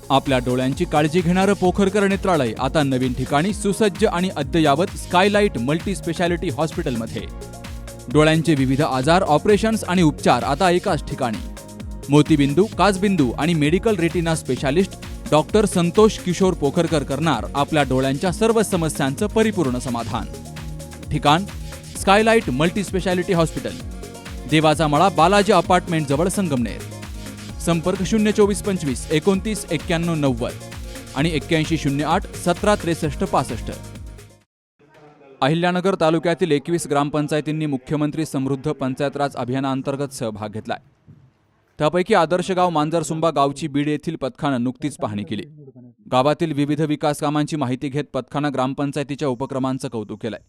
आपल्या डोळ्यांची काळजी घेणारं पोखरकर नेत्रालय आता नवीन ठिकाणी सुसज्ज आणि अद्ययावत स्कायलाइट मल्टी स्पेशालिटी हॉस्पिटलमध्ये. डोळ्यांचे विविध आजार, ऑपरेशन्स आणि उपचार आता एकाच ठिकाणी. मोतीबिंदू, काचबिंदू आणि medical retina specialist doctor Santosh Kishor Pokharkar करणार आपल्या डोळ्यांच्या सर्व समस्यांचं परिपूर्ण समाधान. ठिकाण स्कायलाइट मल्टी स्पेशालिटी हॉस्पिटल, देवाचा मळा, बालाजी अपार्टमेंट जवळ, संगमनेर. संपर्क 02425 29 91 90 आणि 8108 17 63 65. अहिल्यानगर तालुक्यातील 21 ग्रामपंचायतींनी मुख्यमंत्री समृद्ध पंचायत राज अभियानाअंतर्गत सहभाग घेतलाय. त्यापैकी आदर्शगाव मांजरसुंबा गावची बीड येथील पथकानं नुकतीच पाहणी केली. गावातील विविध विकास कामांची माहिती घेत पथकानं ग्रामपंचायतीच्या उपक्रमांचं कौतुक केलंय.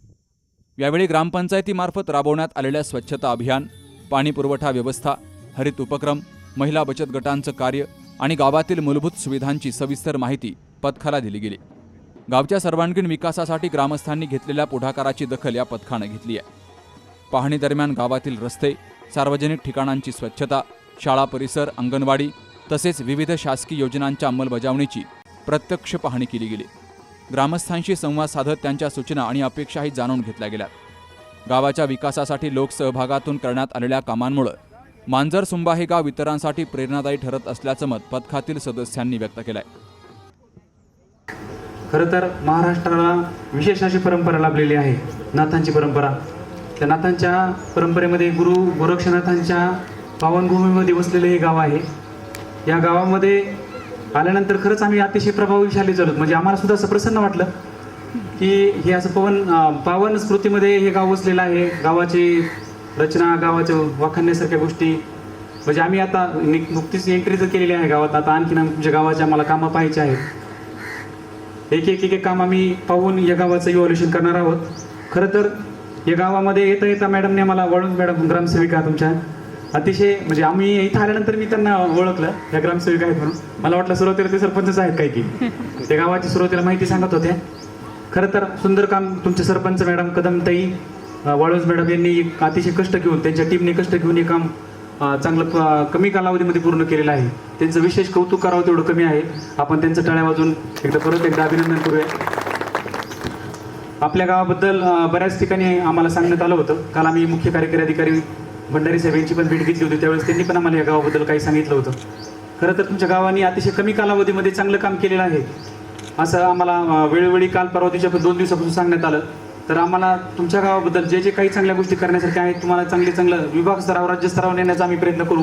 यावेळी ग्रामपंचायतीमार्फत राबवण्यात आलेल्या स्वच्छता अभियान, पाणी पुरवठा व्यवस्था, हरित उपक्रम, महिला बचत गटांचं कार्य आणि गावातील मूलभूत सुविधांची सविस्तर माहिती पथकाला दिली गेली. गावच्या सर्वांगीण विकासासाठी ग्रामस्थांनी घेतलेल्या पुढाकाराची दखल या पथकानं घेतली आहे. पाहणी दरम्यान गावातील रस्ते, सार्वजनिक ठिकाणांची स्वच्छता, शाळा परिसर, अंगणवाडी तसेच विविध शासकीय योजनांच्या अंमलबजावणीची प्रत्यक्ष पाहणी केली गेली. ग्रामस्थांशी संवाद साधत त्यांच्या सूचना आणि अपेक्षाही जाणून घेतल्या गेल्या. गावाच्या विकासासाठी लोकसहभागातून करण्यात आलेल्या कामांमुळे मांजरसुंबा हे गाव इतरांसाठी प्रेरणादायी ठरत असल्याचं मत पथकातील सदस्यांनी व्यक्त केलंय. खरं तर महाराष्ट्राला विशेष अशी परंपरा लाभलेली आहे, नाथांची परंपरा. त्या नाथांच्या परंपरेमध्ये गुरु गोरक्षनाथांच्या पावनभूमीमध्ये वसलेले हे गाव आहे. या गावामध्ये आल्यानंतर खरंच आम्ही अतिशय प्रभावशाली झालो. म्हणजे आम्हाला सुद्धा असं प्रसन्न वाटलं की हे असं पावन स्मृतीमध्ये हे गाव वसलेलं आहे. गावाची रचना, गावाच्या वाखाणण्यासारख्या गोष्टी, म्हणजे आम्ही आता नुकतीच एंट्री तर केलेली आहे गावात. आता आणखीन तुमच्या गावाच्या आम्हाला कामं पाहायची आहेत. एक एक काम आम्ही पाहून या गावाचं इव्हॉल्युशन करणार आहोत. खरं तर या गावामध्ये येता येता मॅडमने आम्हाला वळून, मॅडम ग्रामसेविका तुमच्या अतिशय, म्हणजे आम्ही इथं आल्यानंतर मी त्यांना ओळखलं, या ग्रामसेविका आहेत म्हणून. मला वाटलं सुरुवातीला ते सरपंचच आहेत काय की, त्या गावाची सुरुवातीला माहिती सांगत होत्या. खरं तर सुंदर काम तुमचे सरपंच मॅडम कदमताई वाळूज मॅडम यांनी अतिशय कष्ट घेऊन, त्यांच्या टीमने कष्ट घेऊन हे काम चांगलं कमी कालावधीमध्ये पूर्ण केलेलं आहे. त्यांचं विशेष कौतुक करावं तेवढं कमी आहे. आपण त्यांचं टाळ्या वाजून परत एकदा अभिनंदन करूया. आपल्या गावाबद्दल बऱ्याच ठिकाणी आम्हाला सांगण्यात आलं होतं. काल आम्ही मुख्य कार्यकारी अधिकारी भंडारी साहेब यांची पण भेट घेतली होती. त्यावेळेस त्यांनी पण आम्हाला या गावाबद्दल काही सांगितलं होतं. खरं तर तुमच्या गावाने अतिशय कमी कालावधीमध्ये चांगलं काम केलेलं आहे असं आम्हाला वेळोवेळी काल परवाच्या 2 दिवसापासून सांगण्यात आलं. तर आम्हाला तुमच्या गावाबद्दल जे जे काही चांगल्या गोष्टी करण्यासारख्या आहेत, तुम्हाला चांगलं विभाग स्तरावर, राज्य स्तरावर नेण्याचा आम्ही प्रयत्न करू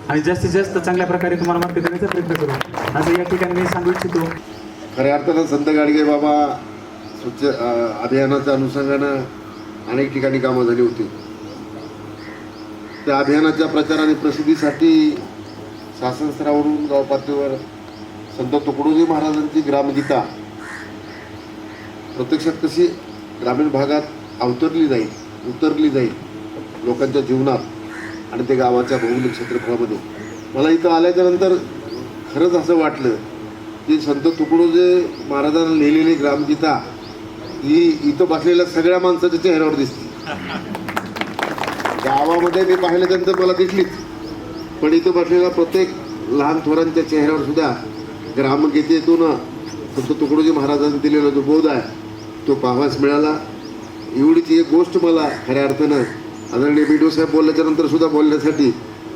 आणि जास्तीत जास्त चांगल्या प्रकारे तुम्हाला मार्ग देण्याचा प्रयत्न करू असं या ठिकाणी मी सांगू इच्छितो. खऱ्या अर्थानं संत गाडगे बाबा स्वच्छ अभियानाच्या अनुषंगानं अनेक ठिकाणी कामं झाली होती. त्या अभियानाच्या प्रचार आणि प्रसिद्धीसाठी शासन स्तरावरून गाव पातळीवर संत तुकडोजी महाराजांची ग्रामगीता प्रत्यक्षात कशी ग्रामीण भागात उतरली जाईल लोकांच्या जीवनात आणि ते गावाच्या भौगोलिक क्षेत्रफळामध्ये. मला इथं आल्याच्या नंतर खरंच असं वाटलं की संत तुकडोजी महाराजांना लिहिलेली ग्रामगीता ही इथं बसलेल्या सगळ्या माणसाच्या चेहऱ्यावर दिसते. गावामध्ये मी पाहिल्यानंतर मला दिसलीच, पण इथं बसलेल्या प्रत्येक लहान थोरांच्या चेहऱ्यावर सुद्धा ग्रामगीतेतून संत तुकडोजी महाराजांनी दिलेला जो बोध आहे तो पाहावाच मिळाला. एवढीच एक गोष्ट मला खऱ्या अर्थानं आदरणीय BDO साहेब बोलल्याच्या नंतर सुद्धा बोलण्यासाठी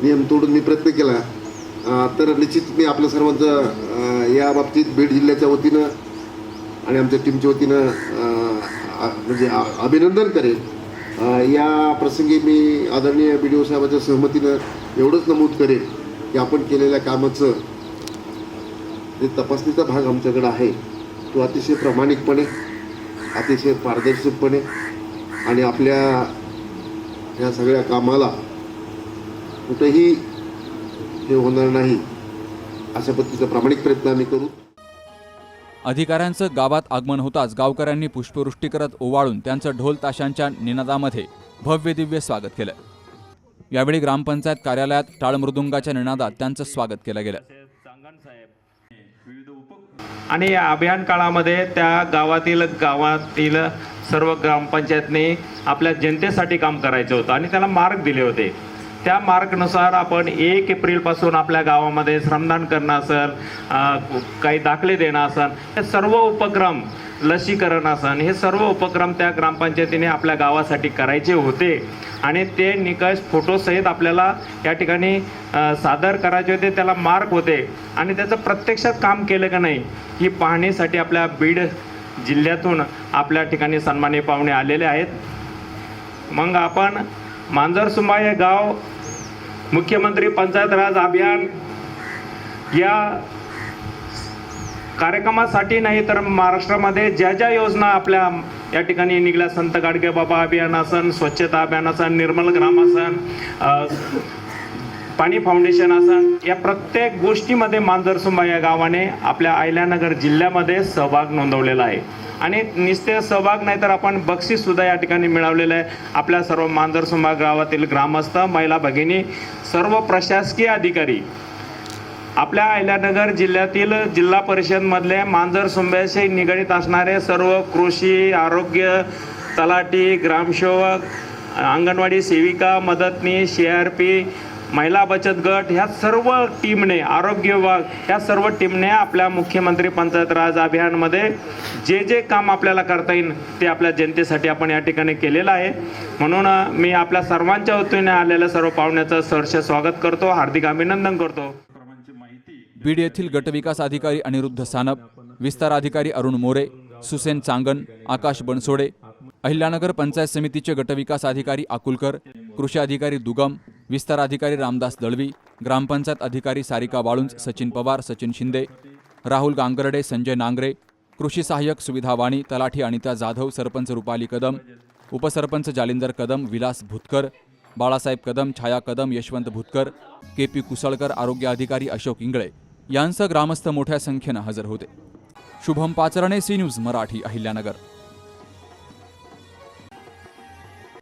नियम तोडून मी प्रयत्न केला. तर निश्चित मी आपल्या सर्वांचं या बाबतीत बीड जिल्ह्याच्या वतीनं आणि आमच्या टीमच्या वतीनं म्हणजे अभिनंदन करेन. या प्रसंगी मी आदरणीय BDO साहेबांच्या सहमतीनं एवढंच नमूद करेन की आपण केलेल्या कामाचं जे तपासणीचा भाग आमच्याकडे आहे तो अतिशय प्रामाणिकपणे, अतिशय पारदर्शकपणे आणि आपल्या या सगळ्या कामाला कुठेही हे होणार नाही अशा पद्धतीचा प्रामाणिक प्रयत्न आम्ही करू. अधिकाऱ्यांचं गावात आगमन होताच गावकऱ्यांनी पुष्पवृष्टी करत ओवाळून त्यांचं ढोल ताशांच्या निनादामध्ये भव्य दिव्य स्वागत केलं. यावेळी ग्रामपंचायत कार्यालयात टाळ मृदुंगाच्या निनादात त्यांचं स्वागत केलं गेलं. आणि या अभियान काळामध्ये त्या गावातील सर्व ग्रामपंचायतने आपल्या जनतेसाठी काम करायचं होतं आणि त्याला मार्ग दिले होते. त्या मार्गनुसार आपण 1 एप्रिलपासून आपल्या गावामध्ये श्रमदान करणं असेल, काही दाखले देणं असेल, हे सर्व उपक्रम, लसीकरण असेल, हे सर्व उपक्रम त्या ग्रामपंचायतीने आपल्या गावासाठी करायचे होते आणि ते निकष फोटोसहित आपल्याला या ठिकाणी सादर करायचे होते. त्याला मार्क होते आणि त्याचं प्रत्यक्षात काम केलं का नाही ही पाहणीसाठी आपल्या बीड जिल्ह्यातून आपल्या ठिकाणी सन्माननीय पाहुणे आलेले आहेत. मग आपण मांजरसुंबा हे गाव मुख्यमंत्री पंचायत राज अभियान या कार्यक्रमासाठी नाही तर महाराष्ट्रामध्ये ज्या ज्या योजना आपल्या या ठिकाणी निघाल्या, संत गाडगे बाबा अभियान असन, स्वच्छता अभियान असन, निर्मल ग्राम असन, पाणी फाउंडेशन असन, या प्रत्येक गोष्टीमध्ये मांजरसुंबा या गावाने आपल्या अहिल्यानगर जिल्ह्यामध्ये सहभाग नोंदवलेला आहे. आणि नुसते सहभाग नाही तर आपण बक्षीस सुद्धा या ठिकाणी मिळवलेलं आहे. आपल्या सर्व मांजरसुंबा गावातील ग्रामस्थ, महिला भगिनी, सर्व प्रशासकीय अधिकारी, आपल्या अहिल्यानगर जिल्ह्यातील जिल्हा परिषदमधले मांजरसुंब्याशी निगडीत असणारे सर्व कृषी, आरोग्य, तलाठी, ग्रामसेवक, अंगणवाडी सेविका, मदतनीस, CRP, महिला बचत गट, ह्या सर्व टीमने, आरोग्य विभाग, ह्या सर्व टीमने आपल्या मुख्यमंत्री पंचायत राज अभियानमध्ये जे जे काम आपल्याला करता येईल ते आपल्या जनतेसाठी आपण या ठिकाणी केलेलं आहे. म्हणून मी आपल्या सर्वांच्या वतीने आलेल्या सर्व पाहुण्याचं सहर्ष स्वागत करतो, हार्दिक अभिनंदन करतो. बीड येथील गटविकास अधिकारी अनिरुद्ध सानप, विस्तार अधिकारी अरुण मोरे, सुसेन चांगन, आकाश बनसोडे, अहिल्यानगर पंचायत समितीचे गटविकास अधिकारी आकुलकर, कृषी अधिकारी दुगम, विस्तार अधिकारी रामदास दळवी, ग्रामपंचायत अधिकारी सारिका वाळुंज, सचिन पवार, सचिन शिंदे, राहुल गांगर्डे, संजय नांगरे, कृषी सहाय्यक सुविधा वाणी, तलाठी अनिता जाधव, सरपंच रुपाली कदम, उपसरपंच जालिंदर कदम, विलास भुतकर, बाळासाहेब कदम, छाया कदम, यशवंत भुतकर, KP कुसळकर, आरोग्य अधिकारी अशोक इंगळे यांसह ग्रामस्थ मोठ्या संख्येनं हजर होते. Shubham Pacharne, C news Marathi, Ahilyanagar.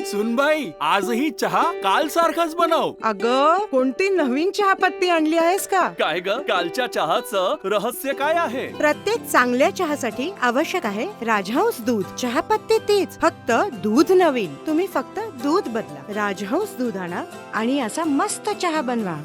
सुनबाई, आजही चहा काल सारखाच बनव. अगं, कोणती नवीन चहापत्ती आणली आहेस का? काय ग, कालच्या चहाचं रहस्य काय आहे? प्रत्येक चांगल्या चहासाठी आवश्यक आहे राजहंस दूध. चहापत्ती तीच, फक्त दूध नवीन. तुम्ही फक्त दूध बदला. राजहंस दूध आणा आणि असा मस्त चहा बनवा.